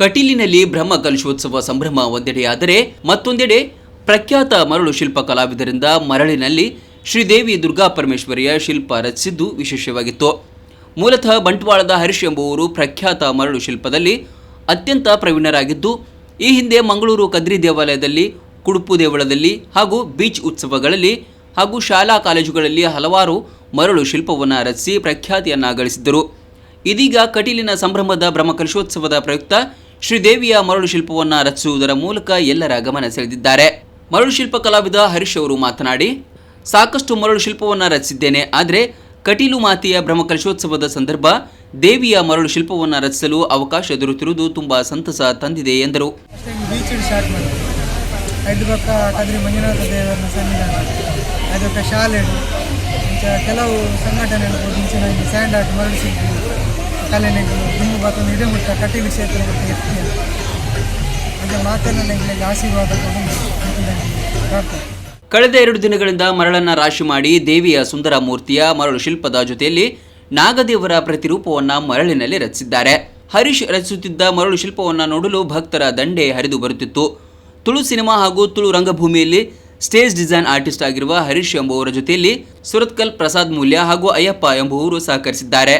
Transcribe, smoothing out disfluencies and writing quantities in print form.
ಕಟೀಲಿನಲ್ಲಿ ಬ್ರಹ್ಮ ಕಲಶೋತ್ಸವ ಸಂಭ್ರಮ ಒಂದೆಡೆಯಾದರೆ ಮತ್ತೊಂದೆಡೆ ಪ್ರಖ್ಯಾತ ಮರಳು ಶಿಲ್ಪ ಕಲಾವಿದರಿಂದ ಮರಳಿನಲ್ಲಿ ಶ್ರೀದೇವಿ ದುರ್ಗಾ ಪರಮೇಶ್ವರಿಯ ಶಿಲ್ಪ ರಚಿಸಿದ್ದು ವಿಶೇಷವಾಗಿತ್ತು. ಮೂಲತಃ ಬಂಟ್ವಾಳದ ಹರೀಶ್ ಎಂಬುವರು ಪ್ರಖ್ಯಾತ ಮರಳು ಶಿಲ್ಪದಲ್ಲಿ ಅತ್ಯಂತ ಪ್ರವೀಣರಾಗಿದ್ದು, ಈ ಹಿಂದೆ ಮಂಗಳೂರು ಕದ್ರಿ ದೇವಾಲಯದಲ್ಲಿ, ಕುಡುಪು ದೇವಳದಲ್ಲಿ ಹಾಗೂ ಬೀಚ್ ಉತ್ಸವಗಳಲ್ಲಿ ಹಾಗೂ ಶಾಲಾ ಕಾಲೇಜುಗಳಲ್ಲಿ ಹಲವಾರು ಮರಳು ಶಿಲ್ಪವನ್ನು ರಚಿಸಿ ಪ್ರಖ್ಯಾತಿಯನ್ನ ಗಳಿಸಿದ್ದರು. ಇದೀಗ ಕಟೀಲಿನ ಸಂಭ್ರಮದ ಬ್ರಹ್ಮಕಲಶೋತ್ಸವದ ಪ್ರಯುಕ್ತ ಶ್ರೀದೇವಿಯ ಮರಳು ಶಿಲ್ಪವನ್ನು ರಚಿಸುವುದರ ಮೂಲಕ ಎಲ್ಲರ ಗಮನ ಸೆಳೆದಿದ್ದಾರೆ. ಮರಳು ಶಿಲ್ಪ ಕಲಾವಿದ ಹರೀಶ್ ಅವರು ಮಾತನಾಡಿ, ಸಾಕಷ್ಟು ಮರಳು ಶಿಲ್ಪವನ್ನು ರಚಿಸಿದ್ದೇನೆ, ಆದರೆ ಕಟೀಲು ಮಾತೆಯ ಬ್ರಹ್ಮಕಲಶೋತ್ಸವದ ಸಂದರ್ಭ ದೇವಿಯ ಮರಳು ಶಿಲ್ಪವನ್ನು ರಚಿಸಲು ಅವಕಾಶ ದೊರೆತಿರುವುದು ತುಂಬಾ ಸಂತಸ ತಂದಿದೆ ಎಂದರು. ಕೆಲವು ಸಂಘಟನೆಗಳು ಸ್ಯಾಂಡ್ ಆರ್ಟ್ ಮರಳು ಶಿಲ್ಪಿ ಕಲೆನೆಗಳು ದುಮ್ಮು ಬಾತನ್ನು ಹಿಡಿಮುಟ್ಟ ಕಟೀಲು ಕ್ಷೇತ್ರ ಮಾತನಾಡಿಗಳಿಗೆ ಆಶೀರ್ವಾದ ಪ್ರಾರ್ಥನೆ. ಕಳೆದ 2 ದಿನಗಳಿಂದ ಮರಳನ್ನ ರಾಶಿ ಮಾಡಿ ದೇವಿಯ ಸುಂದರ ಮೂರ್ತಿಯ ಮರಳು ಶಿಲ್ಪದ ಜೊತೆಯಲ್ಲಿ ನಾಗದೇವರ ಪ್ರತಿರೂಪವನ್ನ ಮರಳಿನಲ್ಲಿ ರಚಿಸಿದ್ದಾರೆ. ಹರೀಶ್ ರಚಿಸುತ್ತಿದ್ದ ಮರಳು ಶಿಲ್ಪವನ್ನು ನೋಡಲು ಭಕ್ತರ ದಂಡೆ ಹರಿದು ಬರುತ್ತಿತ್ತು. ತುಳು ಸಿನಿಮಾ ಹಾಗೂ ತುಳು ರಂಗಭೂಮಿಯಲ್ಲಿ ಸ್ಟೇಜ್ ಡಿಸೈನ್ ಆರ್ಟಿಸ್ಟ್ ಆಗಿರುವ ಹರೀಶ್ ಎಂಬುವರ ಜೊತೆಯಲ್ಲಿ ಸುರತ್ಕಲ್ ಪ್ರಸಾದ್ ಮೂಲ್ಯ ಹಾಗೂ ಅಯ್ಯಪ್ಪ ಎಂಬುವರು ಸಹಕರಿಸಿದ್ದಾರೆ.